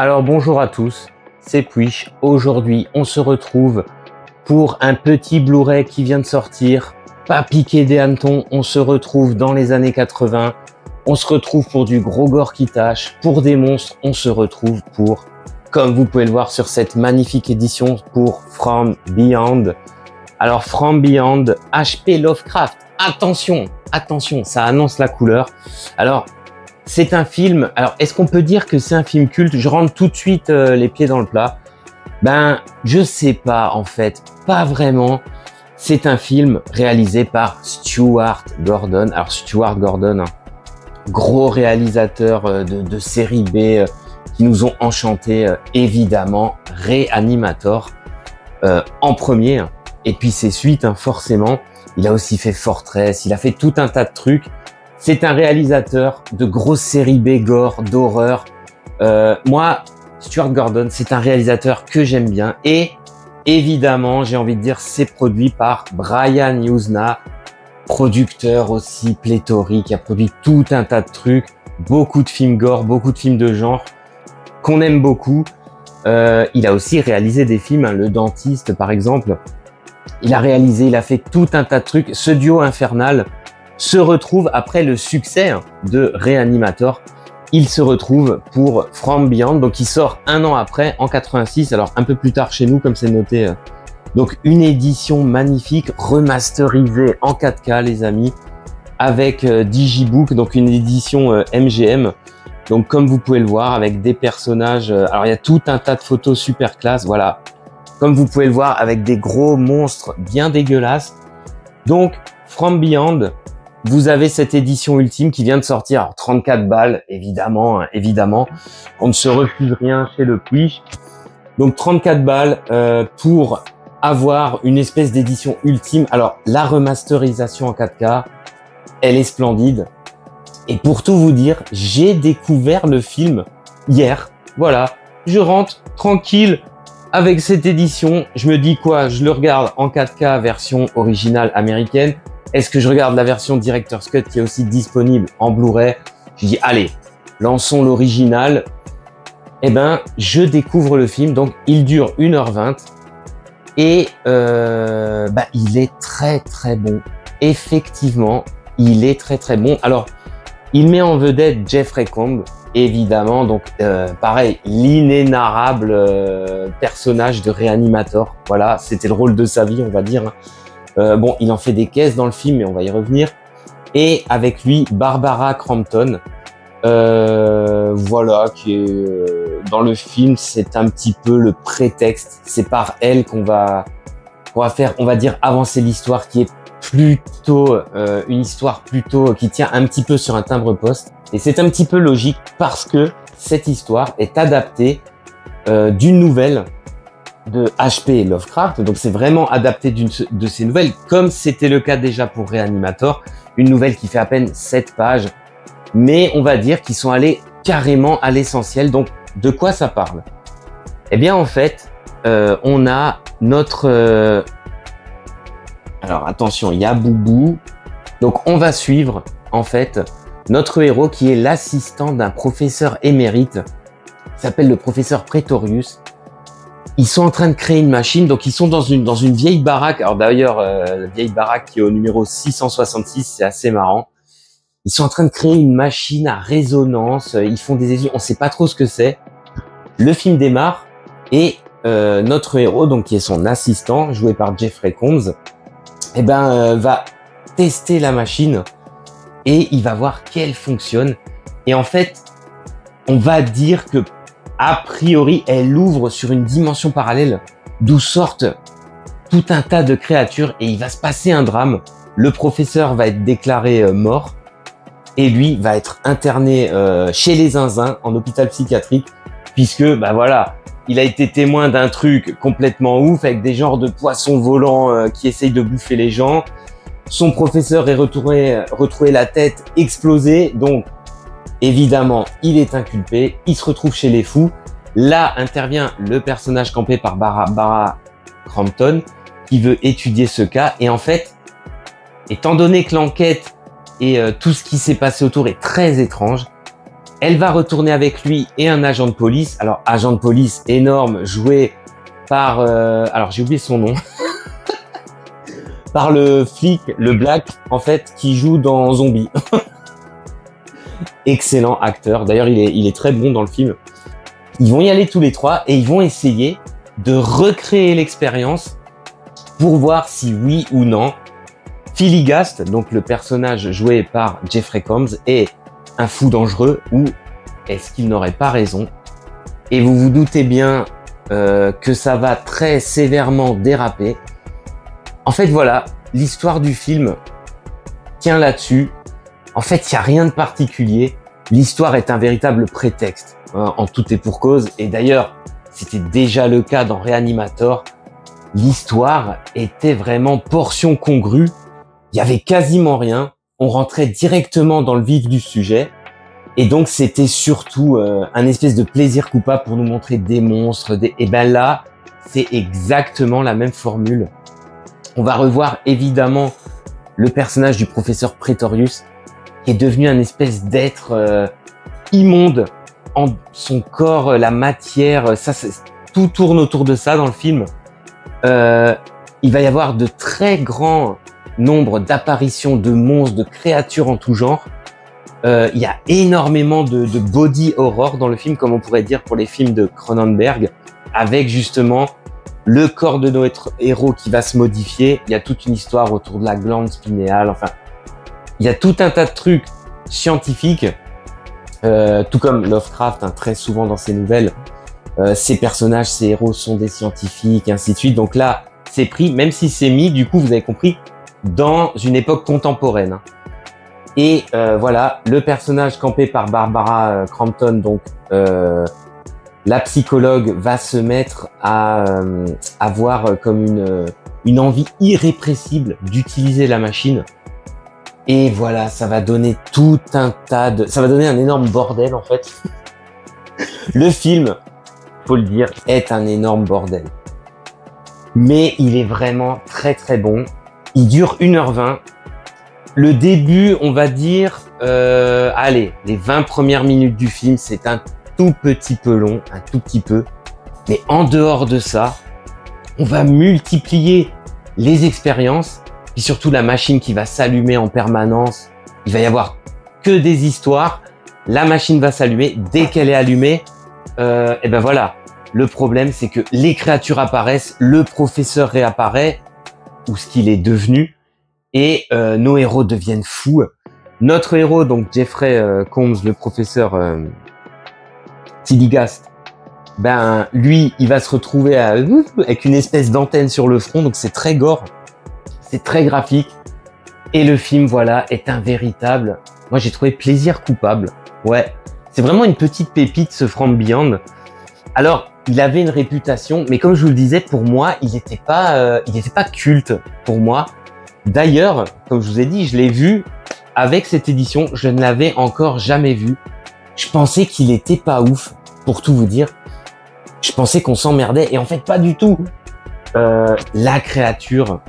Alors bonjour à tous, c'est Puich. Aujourd'hui, on se retrouve pour un petit Blu-ray qui vient de sortir. Pas piqué des hannetons, on se retrouve dans les années 80. On se retrouve pour du gros gore qui tâche, pour des monstres. On se retrouve pour, comme vous pouvez le voir sur cette magnifique édition, pour From Beyond. Alors From Beyond, H.P. Lovecraft. Attention, attention, ça annonce la couleur. Alors, c'est un film. Alors, est-ce qu'on peut dire que c'est un film culte? Je rentre tout de suite les pieds dans le plat. Ben, je sais pas en fait, pas vraiment. C'est un film réalisé par Stuart Gordon. Alors Stuart Gordon, gros réalisateur de série B qui nous ont enchantés, évidemment. Reanimator en premier, et puis ses suites, forcément. Il a aussi fait Fortress, il a fait tout un tas de trucs. C'est un réalisateur de grosses séries B, gore, d'horreur. Moi, Stuart Gordon, c'est un réalisateur que j'aime bien. Et évidemment, j'ai envie de dire, c'est produit par Brian Yuzna, producteur aussi pléthorique, qui a produit tout un tas de trucs, beaucoup de films gore, beaucoup de films de genre, qu'on aime beaucoup. Il a aussi réalisé des films, Le Dentiste par exemple. Il a fait tout un tas de trucs. Ce duo infernal se retrouve après le succès de Reanimator. Il se retrouve pour From Beyond, donc il sort un an après, en 86, alors un peu plus tard chez nous, comme c'est noté. Donc une édition magnifique, remasterisée en 4K, les amis, avec Digibook, donc une édition MGM. Donc comme vous pouvez le voir, avec des personnages, alors il y a tout un tas de photos super classe, voilà. Comme vous pouvez le voir, avec des gros monstres bien dégueulasses. Donc From Beyond, vous avez cette édition ultime qui vient de sortir, alors 34 balles, évidemment, évidemment. On ne se refuse rien chez le Puich. Donc 34 balles pour avoir une espèce d'édition ultime. Alors la remasterisation en 4K, elle est splendide. Et pour tout vous dire, j'ai découvert le film hier. Voilà, je rentre tranquille avec cette édition. Je me dis quoi? Je le regarde en 4K version originale américaine. Est-ce que je regarde la version Director's Cut qui est aussi disponible en Blu-ray? Je dis allez, lançons l'original. Eh ben, je découvre le film. Donc, il dure 1h20 et il est très très bon. Effectivement, il est très très bon. Alors, il met en vedette Jeffrey Combs, évidemment. Donc, pareil, l'inénarrable personnage de Reanimator. Voilà, c'était le rôle de sa vie, on va dire. Bon, il en fait des caisses dans le film, mais on va y revenir. Et avec lui, Barbara Crampton, voilà, qui est dans le film, c'est un petit peu le prétexte. C'est par elle qu'on va faire, on va dire, avancer l'histoire, qui est plutôt une histoire plutôt qui tient un petit peu sur un timbre-poste. Et c'est un petit peu logique parce que cette histoire est adaptée d'une nouvelle de H.P. Lovecraft, donc c'est vraiment adapté de ces nouvelles, comme c'était le cas déjà pour Reanimator, une nouvelle qui fait à peine 7 pages, mais on va dire qu'ils sont allés carrément à l'essentiel. Donc de quoi ça parle? Eh bien en fait, on a notre... alors attention, il y a Boubou, donc on va suivre en fait notre héros qui est l'assistant d'un professeur émérite, qui s'appelle le professeur Pretorius. Ils sont en train de créer une machine, donc ils sont dans une vieille baraque. Alors d'ailleurs, la vieille baraque qui est au numéro 666, c'est assez marrant. Ils sont en train de créer une machine à résonance. Ils font des études, on sait pas trop ce que c'est. Le film démarre et notre héros, donc qui est son assistant, joué par Jeffrey Combs, va tester la machine et il va voir qu'elle fonctionne. Et en fait, on va dire que a priori, elle ouvre sur une dimension parallèle d'où sortent tout un tas de créatures et il va se passer un drame. Le professeur va être déclaré mort et lui va être interné chez les zinzins en hôpital psychiatrique puisque, voilà, il a été témoin d'un truc complètement ouf avec des genres de poissons volants qui essayent de bouffer les gens. Son professeur est retrouvé la tête explosée, donc évidemment, il est inculpé, il se retrouve chez les fous. Là intervient le personnage campé par Barbara Crampton qui veut étudier ce cas. Et en fait, étant donné que l'enquête et tout ce qui s'est passé autour est très étrange, Elle va retourner avec lui et un agent de police. Alors, agent de police énorme, joué par... alors, j'ai oublié son nom. Par le flic, le Black, en fait, qui joue dans Zombie. Excellent acteur. D'ailleurs, il est très bon dans le film. Ils vont y aller tous les trois et ils vont essayer de recréer l'expérience pour voir si oui ou non Philly Gast, donc le personnage joué par Jeffrey Combs, est un fou dangereux ou est-ce qu'il n'aurait pas raison. Et vous vous doutez bien que ça va très sévèrement déraper. En fait, voilà, l'histoire du film tient là-dessus. En fait, il n'y a rien de particulier. L'histoire est un véritable prétexte, hein, en tout et pour cause. Et d'ailleurs, c'était déjà le cas dans Reanimator. L'histoire était vraiment portion congrue. Il y avait quasiment rien. On rentrait directement dans le vif du sujet. Et donc, c'était surtout un espèce de plaisir coupable pour nous montrer des monstres. Et ben là, c'est exactement la même formule. On va revoir évidemment le personnage du professeur Pretorius, qui est devenu un espèce d'être immonde. En son corps, la matière, ça, tout tourne autour de ça dans le film. Il va y avoir de très grands nombres d'apparitions de monstres, de créatures en tout genre. Il y a énormément de body horror dans le film, comme on pourrait dire pour les films de Cronenberg, avec justement le corps de notre héros qui va se modifier. Il y a toute une histoire autour de la glande spinéale. Enfin, il y a tout un tas de trucs scientifiques, tout comme Lovecraft, hein, très souvent dans ses nouvelles. Ces personnages, ces héros sont des scientifiques, et ainsi de suite. Donc là, c'est pris, même si c'est mis, du coup, vous avez compris, dans une époque contemporaine. Hein. Et voilà, le personnage campé par Barbara Crampton, donc la psychologue, va se mettre à avoir comme une envie irrépressible d'utiliser la machine. Et voilà, ça va donner tout un tas de... Ça va donner un énorme bordel, en fait. Le film, faut le dire, est un énorme bordel. Mais il est vraiment très très bon. Il dure 1h20. Le début, on va dire... allez, les 20 premières minutes du film, c'est un tout petit peu long, un tout petit peu. Mais en dehors de ça, on va multiplier les expériences. Puis surtout la machine qui va s'allumer en permanence. Il va y avoir que des histoires. La machine va s'allumer. Dès qu'elle est allumée, et ben voilà. Le problème, c'est que les créatures apparaissent, le professeur réapparaît, ou ce qu'il est devenu, et nos héros deviennent fous. Notre héros, donc Jeffrey Combs, le professeur Tilligast, ben lui, il va se retrouver avec une espèce d'antenne sur le front, donc c'est très gore. C'est très graphique et le film, voilà, est un véritable... Moi, j'ai trouvé plaisir coupable. Ouais, c'est vraiment une petite pépite, ce From Beyond. Alors, il avait une réputation, mais comme je vous le disais, pour moi, il n'était pas culte pour moi. D'ailleurs, comme je vous ai dit, je l'ai vu avec cette édition. Je ne l'avais encore jamais vu. Je pensais qu'il était pas ouf, pour tout vous dire. Je pensais qu'on s'emmerdait et en fait, pas du tout. La créature...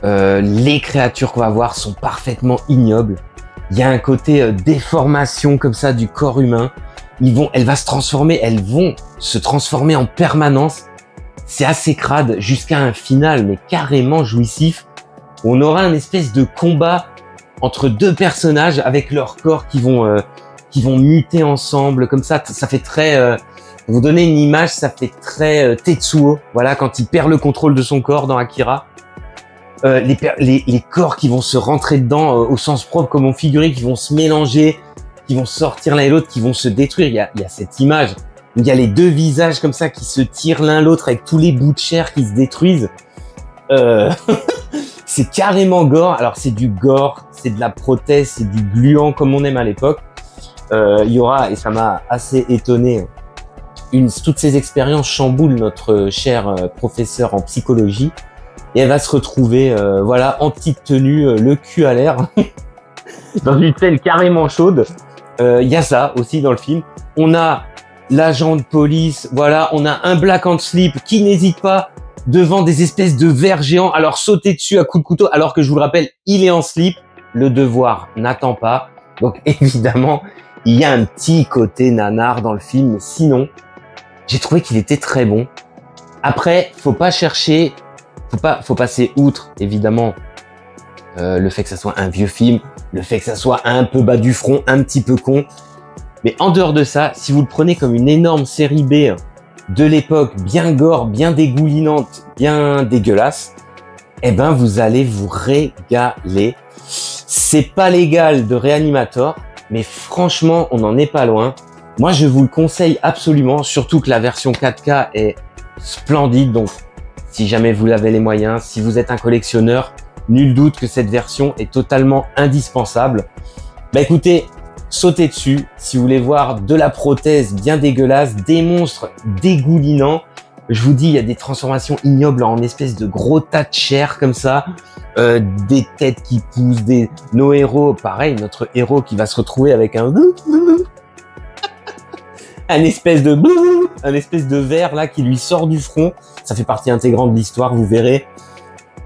les créatures qu'on va voir sont parfaitement ignobles. Il y a un côté déformation comme ça du corps humain. Elles vont se transformer en permanence. C'est assez crade jusqu'à un final, mais carrément jouissif. On aura un espèce de combat entre deux personnages avec leurs corps qui vont muter ensemble comme ça. Ça fait très... pour vous donner une image, ça fait très Tetsuo. Voilà, quand il perd le contrôle de son corps dans Akira. Les corps qui vont se rentrer dedans au sens propre comme on figurait, qui vont se mélanger, qui vont sortir l'un et l'autre, qui vont se détruire. Il y a cette image où il y a les deux visages comme ça qui se tirent l'un l'autre avec tous les bouts de chair qui se détruisent. C'est carrément gore. Alors c'est du gore, c'est de la prothèse, c'est du gluant comme on aime à l'époque. Il y aura, et ça m'a assez étonné, toutes ces expériences chamboulent notre cher professeur en psychologie. Et elle va se retrouver, voilà, en petite tenue, le cul à l'air, dans une scène carrément chaude. Il y a ça aussi dans le film. On a l'agent de police, voilà, on a un Black and Slip qui n'hésite pas devant des espèces de vers géants, alors sauter dessus à coups de couteau, alors que je vous le rappelle, il est en slip. Le devoir n'attend pas. Donc évidemment, Il y a un petit côté nanar dans le film, mais sinon, j'ai trouvé qu'il était très bon. Après, faut pas chercher, faut passer outre, évidemment, le fait que ça soit un vieux film, le fait que ça soit un peu bas du front, un petit peu con. Mais en dehors de ça, si vous le prenez comme une énorme série B de l'époque, bien gore, bien dégoulinante, bien dégueulasse, eh ben, vous allez vous régaler. C'est pas l'égal de Reanimator, mais franchement, on n'en est pas loin. Moi, je vous le conseille absolument, surtout que la version 4K est splendide. Donc, si jamais vous avez les moyens, si vous êtes un collectionneur, nul doute que cette version est totalement indispensable. Bah écoutez, sautez dessus si vous voulez voir de la prothèse bien dégueulasse, des monstres dégoulinants. Je vous dis, il y a des transformations ignobles en espèce de gros tas de chair comme ça, des têtes qui poussent, nos héros, pareil, notre héros qui va se retrouver avec un espèce de verre là qui lui sort du front. Ça fait partie intégrante de l'histoire, vous verrez.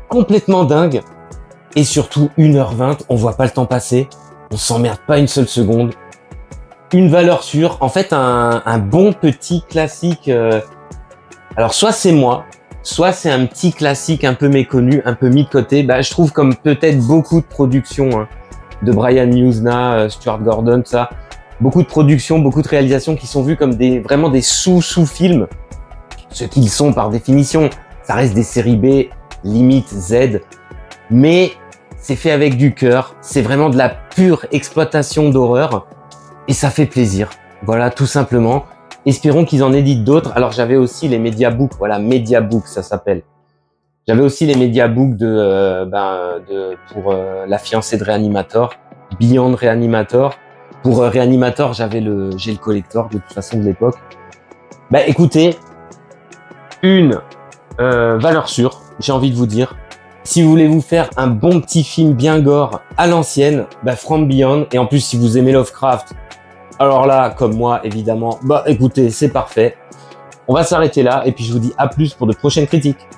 Complètement dingue. Et surtout 1h20, on voit pas le temps passer. On s'emmerde pas une seule seconde. Une valeur sûre. En fait, un bon petit classique. Alors, soit c'est moi, soit c'est un petit classique un peu méconnu, un peu mis de côté. Bah, je trouve comme peut-être beaucoup de productions de Brian Yuzna, Stuart Gordon, ça. Beaucoup de productions, beaucoup de réalisations qui sont vues comme vraiment des sous-films. Ce qu'ils sont par définition. Ça reste des séries B, limite Z. Mais c'est fait avec du cœur. C'est vraiment de la pure exploitation d'horreur. Et ça fait plaisir. Voilà, tout simplement. Espérons qu'ils en éditent d'autres. Alors, j'avais aussi les Mediabooks. Voilà, Mediabook, ça s'appelle. J'avais aussi les Mediabooks pour la fiancée de Reanimator, Beyond Reanimator. Pour Reanimator, j'ai le collector de toute façon de l'époque. Bah, écoutez, une valeur sûre, j'ai envie de vous dire. Si vous voulez vous faire un bon petit film bien gore à l'ancienne, bah, From Beyond. Et en plus, si vous aimez Lovecraft, alors là, comme moi, évidemment, bah écoutez, c'est parfait. On va s'arrêter là et puis je vous dis à plus pour de prochaines critiques.